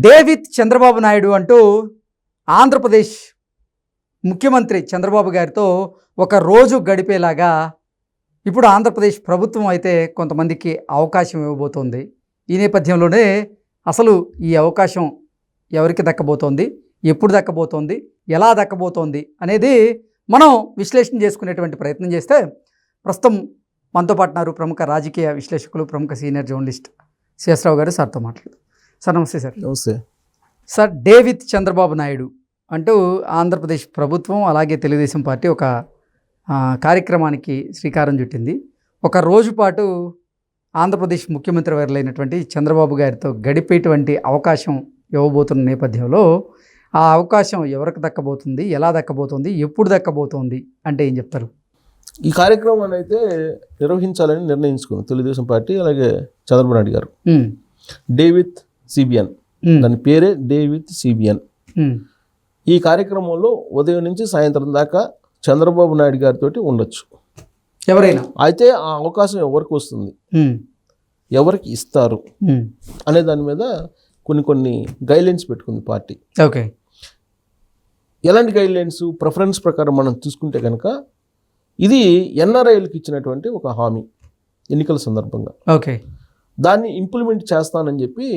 Day with Chandrababu Naidu అంటూ ఆంధ్రప్రదేశ్ ముఖ్యమంత్రి చంద్రబాబు గారితో ఒక రోజు గడిపేలాగా ఇప్పుడు ఆంధ్రప్రదేశ్ ప్రభుత్వం అయితే కొంతమందికి అవకాశం ఇవ్వబోతోంది. ఈ నేపథ్యంలోనే అసలు ఈ అవకాశం ఎవరికి దక్కబోతోంది, ఎప్పుడు దక్కబోతోంది, ఎలా దక్కబోతోంది అనేది మనం విశ్లేషణ చేసుకునేటువంటి ప్రయత్నం చేస్తే ప్రస్తుతం మనతో పాటున్నారు ప్రముఖ రాజకీయ విశ్లేషకులు, ప్రముఖ సీనియర్ జర్నలిస్ట్ శేషరావు గారు. సార్తో మాట్లాడదు. సార్ నమస్తే. సార్ నమస్తే. Sir, day with Chandrababu Naidu అంటూ ఆంధ్రప్రదేశ్ ప్రభుత్వం అలాగే తెలుగుదేశం పార్టీ ఒక కార్యక్రమానికి శ్రీకారం చుట్టింది. ఒక రోజు పాటు ఆంధ్రప్రదేశ్ ముఖ్యమంత్రి వర్యులైనటువంటి చంద్రబాబు గారితో గడిపేటువంటి అవకాశం ఇవ్వబోతున్న నేపథ్యంలో ఆ అవకాశం ఎవరికి దక్కబోతుంది, ఎలా దక్కబోతుంది, ఎప్పుడు దక్కబోతోంది అంటే ఏం చెప్తారు? ఈ కార్యక్రమాన్ని అయితే నిర్వహించాలని నిర్ణయించుకుంది తెలుగుదేశం పార్టీ, అలాగే చంద్రబాబు నాయుడు గారు. డే విత్ సిబిఎన్, దాని పేరే డే విత్ సిబిఎన్. ఈ కార్యక్రమంలో ఉదయం నుంచి సాయంత్రం దాకా చంద్రబాబు నాయుడు గారితో ఉండొచ్చు ఎవరైనా. అయితే ఆ అవకాశం ఎవరికి వస్తుంది, ఎవరికి ఇస్తారు అనే దాని మీద కొన్ని గైడ్లైన్స్ పెట్టుకుంది పార్టీ. ఓకే. ఎలాంటి గైడ్లైన్స్? ప్రిఫరెన్స్ ప్రకారం మనం చూసుకుంటే కనుక ఇది ఎన్ఆర్ఐలకు ఇచ్చినటువంటి ఒక హామీ ఎన్నికల సందర్భంగా. ఓకే. దాన్ని ఇంప్లిమెంట్ చేస్తానని చెప్పి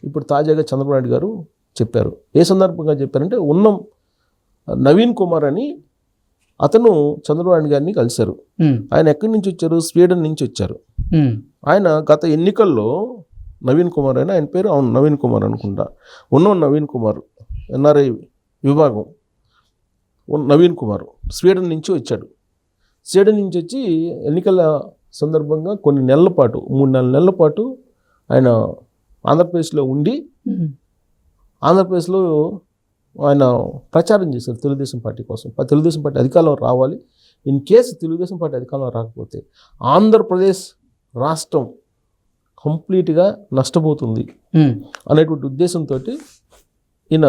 ఇప్పుడు తాజాగా చంద్రబాబు నాయుడు గారు చెప్పారు. ఏ సందర్భంగా చెప్పారంటే, ఉన్నం నవీన్ కుమార్ అని అతను చంద్రబాబు నాయుడు గారిని కలిశారు. ఆయన ఎక్కడి నుంచి వచ్చారు? స్వీడన్ నుంచి వచ్చారు. ఆయన గత ఎన్నికల్లో నవీన్ కుమార్ అని ఆయన పేరు, అవును నవీన్ కుమార్ అనుకుంటా, ఉన్నం నవీన్ కుమార్ ఎన్ఆర్ఐ విభాగం నవీన్ కుమార్ స్వీడన్ నుంచి వచ్చాడు. స్వీడన్ నుంచి వచ్చి ఎన్నికల సందర్భంగా కొన్ని నెలల పాటు, 3-4 నెలల పాటు ఆయన ఆంధ్రప్రదేశ్లో ఉండి ఆంధ్రప్రదేశ్లో ఆయన ప్రచారం చేశారు తెలుగుదేశం పార్టీ కోసం. తెలుగుదేశం పార్టీ అధికారంలో రావాలి, ఇన్ కేసు తెలుగుదేశం పార్టీ అధికారంలో రాకపోతే ఆంధ్రప్రదేశ్ రాష్ట్రం కంప్లీట్గా నష్టపోతుంది అనేటువంటి ఉద్దేశంతో ఈయన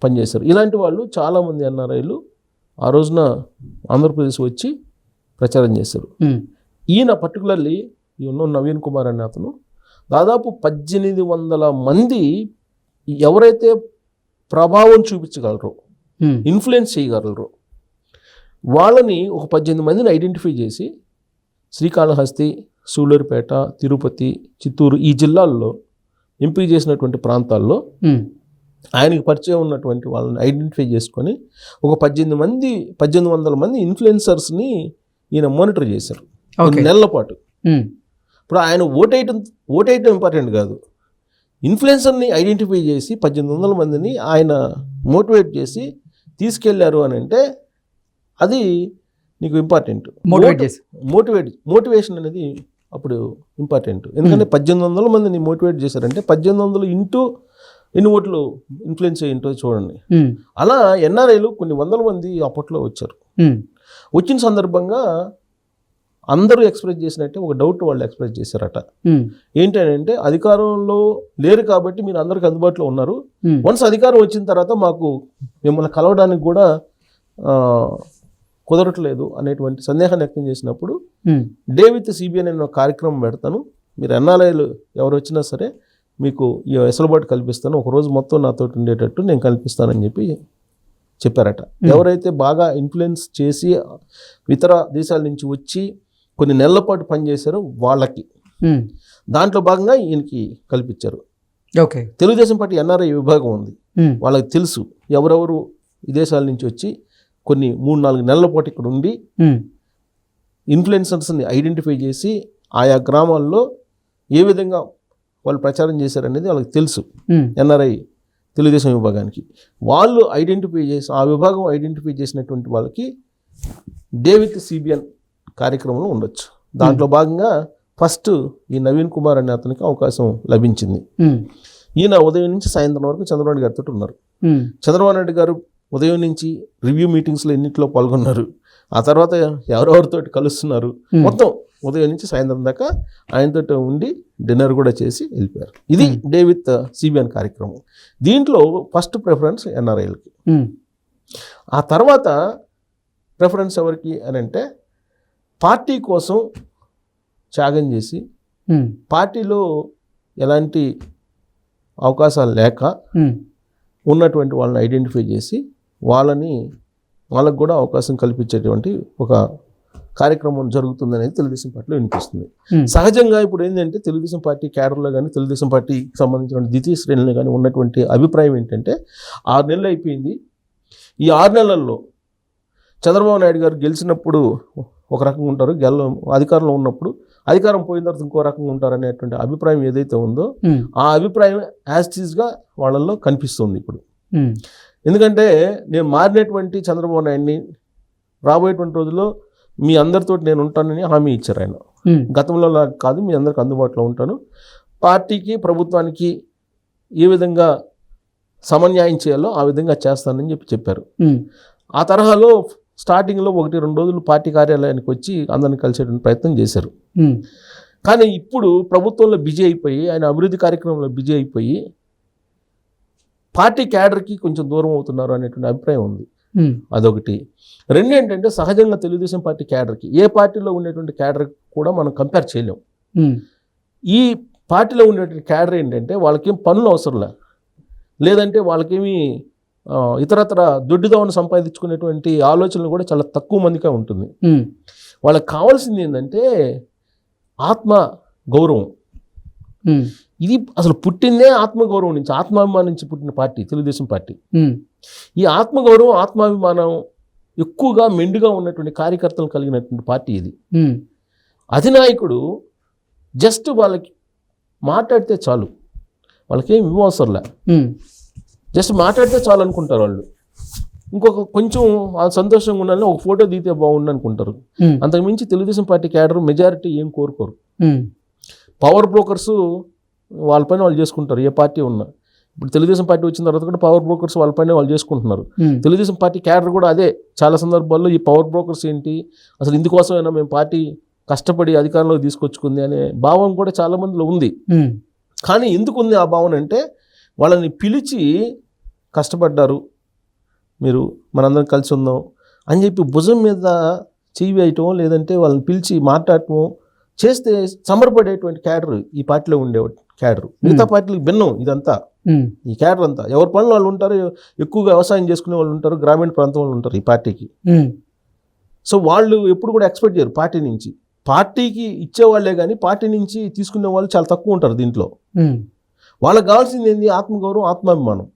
పనిచేశారు. ఇలాంటి వాళ్ళు చాలామంది ఎన్ఆర్ఐలు ఆ రోజున ఆంధ్రప్రదేశ్ వచ్చి ప్రచారం చేశారు. ఈయన పర్టికులర్లీ ఈ ఉన్న నవీన్ కుమార్ అనే అతను దాదాపు 1800 మంది ఎవరైతే ప్రభావం చూపించగలరో, ఇన్ఫ్లుయెన్స్ చేయగలరో వాళ్ళని ఒక 18 మందిని ఐడెంటిఫై చేసి శ్రీకాళహస్తి, సూళ్ళూరుపేట, తిరుపతి, చిత్తూరు ఈ జిల్లాల్లో ఎంపిక చేసినటువంటి ప్రాంతాల్లో ఆయనకి పరిచయం ఉన్నటువంటి వాళ్ళని ఐడెంటిఫై చేసుకొని ఒక 1800 మంది ఇన్ఫ్లుయెన్సర్స్ని ఈయన మానిటర్ చేశారు కొన్ని నెలల పాటు. ఇప్పుడు ఆయన ఓటేయటం ఇంపార్టెంట్ కాదు, ఇన్ఫ్లుయెన్సర్ని ఐడెంటిఫై చేసి 1800 మందిని ఆయన మోటివేట్ చేసి తీసుకెళ్లారు అని అంటే అది నీకు ఇంపార్టెంట్. మోటివేషన్ అనేది అప్పుడు ఇంపార్టెంట్. ఎందుకంటే 1800 మందిని మోటివేట్ చేశారంటే 1800 ఇంటూ ఎన్ని ఓట్లు ఇన్ఫ్లుయెన్స్ అయ్యింటో చూడండి. అలా ఎన్ఆర్ఐలు కొన్ని 100 మంది అప్పట్లో వచ్చారు. వచ్చిన సందర్భంగా అందరూ ఎక్స్ప్రెస్ చేసినట్టే ఒక డౌట్ వాళ్ళు ఎక్స్ప్రెస్ చేశారట. ఏంటంటే, అధికారంలో లేరు కాబట్టి మీరు అందరికి అందుబాటులో ఉన్నారు, వన్స్ అధికారం వచ్చిన తర్వాత మాకు మిమ్మల్ని కలవడానికి కూడా కుదరట్లేదు అనేటువంటి సందేహాన్ని వ్యక్తం చేసినప్పుడు డే విత్ సిబిఎన్ అనే కార్యక్రమం పెడతాను, మీరు ఎన్ఆర్ఐలు ఎవరు వచ్చినా సరే మీకు ఈ వెసులుబాటు కల్పిస్తాను, ఒకరోజు మొత్తం నాతో ఉండేటట్టు నేను కల్పిస్తానని చెప్పి చెప్పారట. ఎవరైతే బాగా ఇన్ఫ్లుయెన్స్ చేసి ఇతర దేశాల నుంచి వచ్చి కొన్ని నెలల పాటు పనిచేశారో వాళ్ళకి దాంట్లో భాగంగా ఈయనకి కల్పించారు. ఓకే. తెలుగుదేశం పార్టీ ఎన్ఆర్ఐ విభాగం ఉంది, వాళ్ళకి తెలుసు ఎవరెవరు విదేశాల నుంచి వచ్చి కొన్ని 3-4 నెలల పాటు ఇక్కడ ఉండి ఇన్ఫ్లుయెన్సర్స్ని ఐడెంటిఫై చేసి ఆయా గ్రామాల్లో ఏ విధంగా వాళ్ళు ప్రచారం చేశారనేది వాళ్ళకి తెలుసు. ఎన్ఆర్ఐ తెలుగుదేశం విభాగానికి వాళ్ళు ఐడెంటిఫై చేసి, ఆ విభాగం ఐడెంటిఫై చేసినటువంటి వాళ్ళకి డే విత్ సిబిఎన్ కార్యక్రమంలో ఉండొచ్చు. దాంట్లో భాగంగా ఫస్ట్ ఈ నవీన్ కుమార్ అనే అతనికి అవకాశం లభించింది. ఈయన ఉదయం నుంచి సాయంత్రం వరకు చంద్రబాబు నాయుడు గారితో ఉన్నారు. చంద్రబాబు నాయుడు గారు ఉదయం నుంచి రివ్యూ మీటింగ్స్లో ఎన్నింటిలో పాల్గొన్నారు, ఆ తర్వాత ఎవరెవరితో కలుస్తున్నారు, మొత్తం ఉదయం నుంచి సాయంత్రం దాకా ఆయనతో ఉండి డిన్నర్ కూడా చేసి వెళ్ళిపోయారు. ఇది డే విత్ సిబిఎన్ కార్యక్రమం. దీంట్లో ఫస్ట్ ప్రిఫరెన్స్ ఎన్ఆర్ఐలకి. ఆ తర్వాత ప్రిఫరెన్స్ ఎవరికి అని అంటే, పార్టీ కోసం త్యాగం చేసి పార్టీలో ఎలాంటి అవకాశాలు లేక ఉన్నటువంటి వాళ్ళని ఐడెంటిఫై చేసి వాళ్ళకు కూడా అవకాశం కల్పించేటువంటి ఒక కార్యక్రమం జరుగుతుందనేది తెలుగుదేశం పార్టీలో వినిపిస్తుంది. సహజంగా ఇప్పుడు ఏంటంటే తెలుగుదేశం పార్టీ క్యాడర్లో కానీ తెలుగుదేశం పార్టీకి సంబంధించిన ద్వితీయ శ్రేణులు కానీ ఉన్నటువంటి అభిప్రాయం ఏంటంటే 6 నెలలు అయిపోయింది. ఈ 6 నెలల్లో చంద్రబాబు నాయుడు గారు గెలిచినప్పుడు ఒక రకంగా ఉంటారు, అధికారంలో ఉన్నప్పుడు అధికారం పోయిన తర్వాత ఇంకో రకంగా ఉంటారు అనేటువంటి అభిప్రాయం ఏదైతే ఉందో ఆ అభిప్రాయం యాజ్ టీజ్గా వాళ్ళల్లో కనిపిస్తుంది ఇప్పుడు. ఎందుకంటే నేను మారినటువంటి చంద్రబాబు నాయుడిని రాబోయేటువంటి రోజుల్లో మీ అందరితో నేను ఉంటానని హామీ ఇచ్చారు ఆయన. గతంలో కాదు, మీ అందరికి అందుబాటులో ఉంటాను, పార్టీకి ప్రభుత్వానికి ఏ విధంగా సమన్యాయం చేయాలో ఆ విధంగా చేస్తానని చెప్పారు. ఆ తరహాలో స్టార్టింగ్లో 1-2 రోజులు పార్టీ కార్యాలయానికి వచ్చి అందరిని కలిసేటువంటి ప్రయత్నం చేశారు. కానీ ఇప్పుడు ప్రభుత్వంలో బిజీ అయిపోయి, ఆయన అభివృద్ధి కార్యక్రమంలో బిజీ అయిపోయి పార్టీ క్యాడర్కి కొంచెం దూరం అవుతున్నారు అనేటువంటి అభిప్రాయం ఉంది. అదొకటి. 2 ఏంటంటే సహజంగా తెలుగుదేశం పార్టీ క్యాడర్కి ఏ పార్టీలో ఉండేటువంటి క్యాడర్ కూడా మనం కంపేర్ చేయలేం. ఈ పార్టీలో ఉండేటువంటి క్యాడర్ ఏంటంటే వాళ్ళకేం పనులు అవసరంలే, లేదంటే వాళ్ళకేమి ఇతరత్ర దొడ్డిదోవను సంపాదించుకునేటువంటి ఆలోచనలు కూడా చాలా తక్కువ మందికే ఉంటుంది. వాళ్ళకి కావాల్సింది ఏంటంటే ఆత్మ గౌరవం. ఇది అసలు పుట్టిందే ఆత్మగౌరవం నుంచి, ఆత్మాభిమానం నుంచి పుట్టిన పార్టీ తెలుగుదేశం పార్టీ. ఈ ఆత్మగౌరవం ఆత్మాభిమానం ఎక్కువగా మెండుగా ఉన్నటువంటి కార్యకర్తలు కలిగినటువంటి పార్టీ ఇది. అధినాయకుడు జస్ట్ వాళ్ళకి మాట్లాడితే చాలు, వాళ్ళకేం ఇవ్వవసరంలే, జస్ట్ మాట్లాడితే చాలు అనుకుంటారు వాళ్ళు. ఇంకొక కొంచెం సంతోషంగా ఉండాలని ఒక ఫోటో దిగితే బాగుండు అనుకుంటారు. అంతకుమించి తెలుగుదేశం పార్టీ క్యాడర్ మెజారిటీ ఏం కోరుకోరు. పవర్ బ్రోకర్స్ వాళ్ళ పైన వాళ్ళు చేసుకుంటారు, ఏ పార్టీ ఉన్నా. ఇప్పుడు తెలుగుదేశం పార్టీ వచ్చిన తర్వాత కూడా పవర్ బ్రోకర్స్ వాళ్ళ పైన వాళ్ళు చేసుకుంటున్నారు. తెలుగుదేశం పార్టీ క్యాడర్ కూడా అదే. చాలా సందర్భాల్లో ఈ పవర్ బ్రోకర్స్ ఏంటి, అసలు ఇందుకోసమైనా మేము పార్టీ కష్టపడి అధికారంలోకి తీసుకొచ్చుకుంది అనే భావం కూడా చాలా మందిలో ఉంది. కానీ ఎందుకు ఉంది ఆ భావన అంటే, వాళ్ళని పిలిచి కష్టపడ్డారు, మీరు మనందరం కలిసి ఉందాం అని చెప్పి భుజం మీద చెయ్యి వేయటం, లేదంటే వాళ్ళని పిలిచి మాట్లాడటం చేస్తే సంబరపడేటువంటి క్యాడర్ ఈ పార్టీలో ఉండే క్యాడర్. మిగతా పార్టీలకు భిన్నం ఇదంతా. ఈ క్యాడర్ అంతా ఎవరి పనులు వాళ్ళు ఉంటారు, ఎక్కువగా వ్యవసాయం చేసుకునే వాళ్ళు ఉంటారు, గ్రామీణ ప్రాంతం వాళ్ళు ఉంటారు ఈ పార్టీకి. సో వాళ్ళు ఎప్పుడు కూడా ఎక్స్పెక్ట్ చేయరు పార్టీ నుంచి. పార్టీకి ఇచ్చేవాళ్లే కానీ పార్టీ నుంచి తీసుకునే వాళ్ళు చాలా తక్కువ ఉంటారు దీంట్లో. వాళ్ళకి కావాల్సింది ఏంది? ఆత్మగౌరవం, ఆత్మాభిమానం.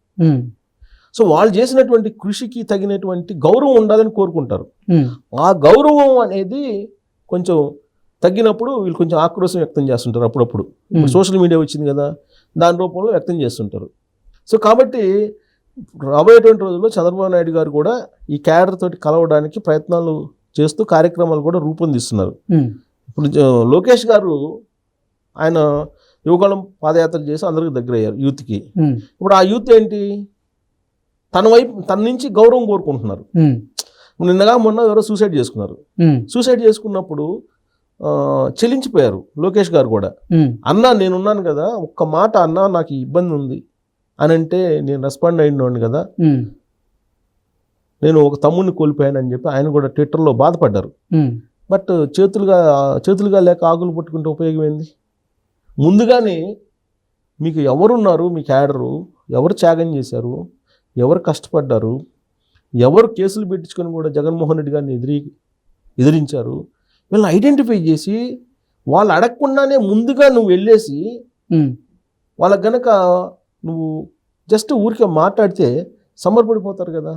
సో వాళ్ళు చేసినటువంటి కృషికి తగినటువంటి గౌరవం ఉండాలని కోరుకుంటారు. ఆ గౌరవం అనేది కొంచెం తగ్గినప్పుడు వీళ్ళు కొంచెం ఆక్రోశం వ్యక్తం చేస్తుంటారు అప్పుడప్పుడు. సోషల్ మీడియా వచ్చింది కదా, దాని రూపంలో వ్యక్తం చేస్తుంటారు. సో కాబట్టి రాబోయేటువంటి రోజుల్లో చంద్రబాబు నాయుడు గారు కూడా ఈ క్యాడర్ తోటి కలవడానికి ప్రయత్నాలు చేస్తూ కార్యక్రమాలు కూడా రూపొందిస్తున్నారు. ఇప్పుడు లోకేష్ గారు ఆయన యువగళం పాదయాత్ర చేసి అందరికి దగ్గర అయ్యారు యూత్కి. ఇప్పుడు ఆ యూత్ ఏంటి, తన నుంచి గౌరవం కోరుకుంటున్నారు. నిన్నగా మొన్న ఎవరో సూసైడ్ చేసుకున్నారు. సూసైడ్ చేసుకున్నప్పుడు చెలించిపోయారు లోకేష్ గారు కూడా. అన్నా నేనున్నాను కదా, ఒక్క మాట అన్నా నాకు ఇబ్బంది ఉంది అని అంటే నేను రెస్పాండ్ అయినోండి కదా, నేను ఒక తమ్ముడిని కోల్పోయానని చెప్పి ఆయన కూడా ట్విట్టర్లో బాధపడ్డారు. బట్ చేతులుగా లేక ఆకులు పట్టుకుంటే ఉపయోగం ఏంది? ముందుగానే మీకు ఎవరున్నారు, మీ క్యాడరు ఎవరు త్యాగం చేశారు, ఎవరు కష్టపడ్డారు, ఎవరు కేసులు పెట్టించుకొని కూడా జగన్మోహన్ రెడ్డి గారిని ఎదిరించారు, వీళ్ళని ఐడెంటిఫై చేసి వాళ్ళు అడగకుండానే ముందుగా నువ్వు వెళ్ళేసి వాళ్ళకి గనక నువ్వు జస్ట్ ఊరికే మాట్లాడితే సమర్పడిపోతారు కదా.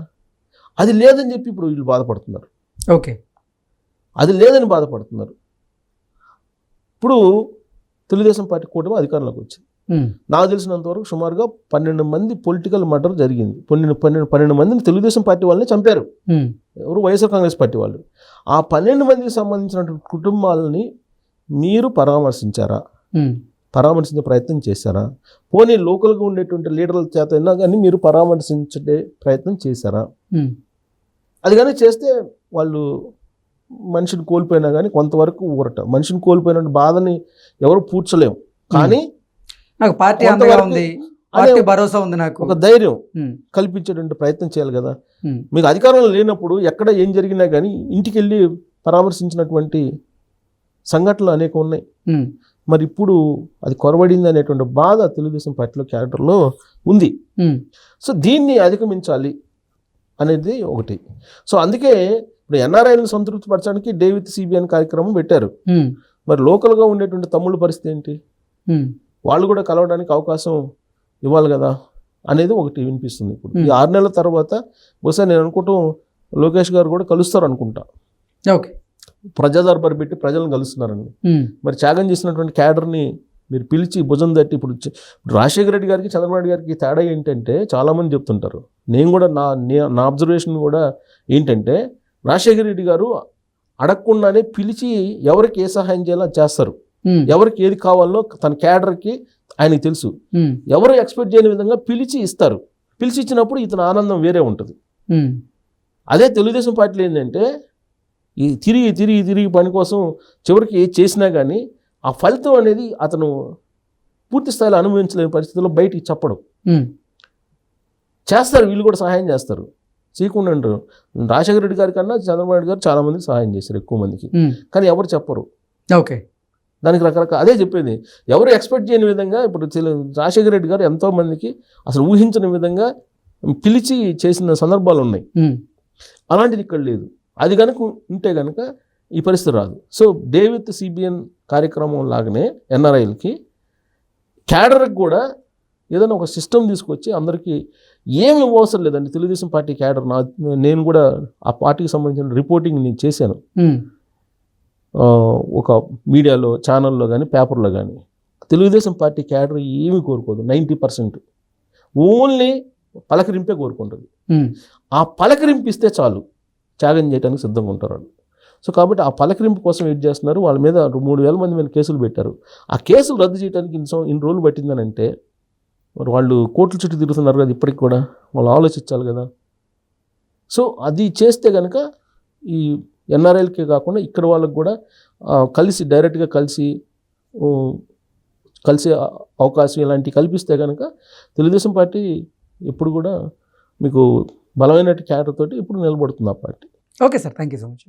అది లేదని చెప్పి ఇప్పుడు వీళ్ళు బాధపడుతున్నారు. ఓకే, అది లేదని బాధపడుతున్నారు. ఇప్పుడు తెలుగుదేశం పార్టీ కూటమి అధికారంలోకి వచ్చింది. నాకు తెలిసినంత వరకు సుమారుగా 12 మంది పొలిటికల్ మర్డర్ జరిగింది. 12 మందిని తెలుగుదేశం పార్టీ వాళ్ళని చంపారు. ఎవరు? వైఎస్ఆర్ కాంగ్రెస్ పార్టీ వాళ్ళు. ఆ 12 మందికి సంబంధించినటువంటి కుటుంబాలని మీరు పరామర్శించారా? పరామర్శించే ప్రయత్నం చేశారా? పోనీ లోకల్గా ఉండేటువంటి లీడర్ల చేత అయినా కానీ మీరు పరామర్శించే ప్రయత్నం చేశారా? అది కానీ చేస్తే వాళ్ళు మనిషిని కోల్పోయినా కానీ కొంతవరకు ఊరట. మనిషిని కోల్పోయిన బాధని ఎవరు పూడ్చలేము, కానీ నాకు పార్టీ అంతగా ఉంది, పార్టీ భరోసా ఉంది, నాకు ఒక ధైర్యం కల్పించేటువంటి ప్రయత్నం చేయాలి కదా. మీకు అధికారంలో లేనప్పుడు ఎక్కడ ఏం జరిగినా కానీ ఇంటికి వెళ్ళి పరామర్శించినటువంటి సంఘటనలు అనేక ఉన్నాయి. మరి ఇప్పుడు అది కొరబడింది అనేటువంటి బాధ తెలుగుదేశం పార్టీలో క్యాడర్లో ఉంది. సో దీన్ని అధిగమించాలి అనేది ఒకటి. సో అందుకే ఇప్పుడు ఎన్ఆర్ఐలను సంతృప్తి పరచడానికి డే విత్ సిబిఎన్ కార్యక్రమం పెట్టారు. మరి లోకల్గా ఉండేటువంటి తమ్ముళ్ళ పరిస్థితి ఏంటి? వాళ్ళు కూడా కలవడానికి అవకాశం ఇవ్వాలి కదా అనేది ఒకటి వినిపిస్తుంది. ఇప్పుడు ఈ 6 నెలల తర్వాత బహుశా నేను అనుకుంటాం లోకేష్ గారు కూడా కలుస్తారు అనుకుంటా. ఓకే, ప్రజా దర్బారు పెట్టి ప్రజలను కలుస్తున్నారండి. మరి త్యాగం చేసినటువంటి క్యాడర్ని మీరు పిలిచి భుజం తట్టి ఇప్పుడు రాజశేఖర రెడ్డి గారికి చంద్రబాబు నాయుడు గారికి తేడా ఏంటంటే చాలామంది చెప్తుంటారు, నేను కూడా నా అబ్జర్వేషన్ కూడా ఏంటంటే రాజశేఖర రెడ్డి గారు అడగకుండానే పిలిచి ఎవరికి ఏ సహాయం చేయాలో చేస్తారు, ఎవరికి ఏది కావాలో తన క్యాడర్కి ఆయనకి తెలుసు, ఎవరు ఎక్స్పెక్ట్ చేయని విధంగా పిలిచి ఇస్తారు. పిలిచి ఇచ్చినప్పుడు ఇతని ఆనందం వేరే ఉంటుంది. అదే తెలుగుదేశం పార్టీలో ఏంటంటే ఈ తిరిగి పని కోసం చివరికి ఏది చేసినా కానీ ఆ ఫలితం అనేది అతను పూర్తి స్థాయిలో అనుభవించలేని పరిస్థితుల్లో బయటికి చెప్పడం చేస్తారు. వీళ్ళు కూడా సహాయం చేస్తారు, చేయకుండా ఉంటారు. రాజశేఖర రెడ్డి గారి కన్నా చంద్రబాబు నాయుడు గారు చాలా మందికి సహాయం చేశారు, ఎక్కువ మందికి, కానీ ఎవరు చెప్పరు. ఓకే, దానికి రకరకాల అదే చెప్పేది, ఎవరు ఎక్స్పెక్ట్ చేయని విధంగా ఇప్పుడు రాజశేఖర రెడ్డి గారు ఎంతోమందికి అసలు ఊహించని విధంగా పిలిచి చేసిన సందర్భాలు ఉన్నాయి. అలాంటిది ఇక్కడ లేదు. అది కనుక ఉంటే కనుక ఈ పరిస్థితి రాదు. సో డే విత్ సిబిఎన్ కార్యక్రమం లాగానే ఎన్ఆర్ఐలకి క్యాడర్కి కూడా ఏదైనా ఒక సిస్టమ్ తీసుకొచ్చి అందరికీ ఏమి అవసరం లేదండి. తెలుగుదేశం పార్టీ క్యాడర్ నేను కూడా ఆ పార్టీకి సంబంధించిన రిపోర్టింగ్ నేను చేశాను, ఒక మీడియాలో ఛానల్లో కానీ పేపర్లో కానీ. తెలుగుదేశం పార్టీ క్యాడర్ ఏమి కోరుకోదు, 90% ఓన్లీ పలకరింపే కోరుకుంటుంది. ఆ పలకరింపిస్తే చాలు త్యాగం చేయడానికి సిద్ధంగా ఉంటారు వాళ్ళు. సో కాబట్టి ఆ పలకరింపు కోసం వెయిట్ చేస్తున్నారు. వాళ్ళ మీద 3,000 మంది మీద కేసులు పెట్టారు. ఆ కేసులు రద్దు చేయడానికి ఇన్ని రోజులు పట్టిందని అంటే మరి వాళ్ళు కోర్టుల చుట్టూ తిరుగుతున్నారు కదా, ఇప్పటికి కూడా వాళ్ళు ఆలోచించాలి కదా. సో అది చేస్తే కనుక ఈ ఎన్ఆర్ఐలకే కాకుండా ఇక్కడ వాళ్ళకి కూడా డైరెక్ట్గా కలిసే అవకాశం ఇలాంటివి కల్పిస్తే కనుక తెలుగుదేశం పార్టీ ఎప్పుడు కూడా మీకు బలమైన క్యాడర్ తోటి ఇప్పుడు నిలబడుతుంది ఆ party. Okay sir, thank you so much.